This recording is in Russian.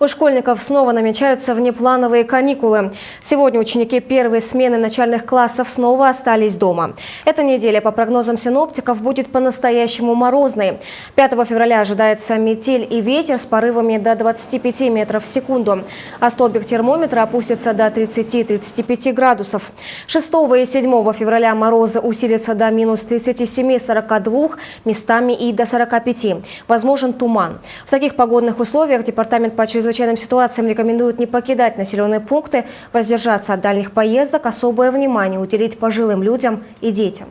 У школьников снова намечаются внеплановые каникулы. Сегодня ученики первой смены начальных классов снова остались дома. Эта неделя, по прогнозам синоптиков, будет по-настоящему морозной. 5 февраля ожидается метель и ветер с порывами до 25 метров в секунду. А столбик термометра опустится до 30-35 градусов. 6 и 7 февраля морозы усилятся до минус 37-42, местами и до 45. Возможен туман. В таких погодных условиях департамент по чрезвычайным ситуациям рекомендует не покидать населенные пункты, воздержаться от дальних поездок, особое внимание уделить пожилым людям и детям.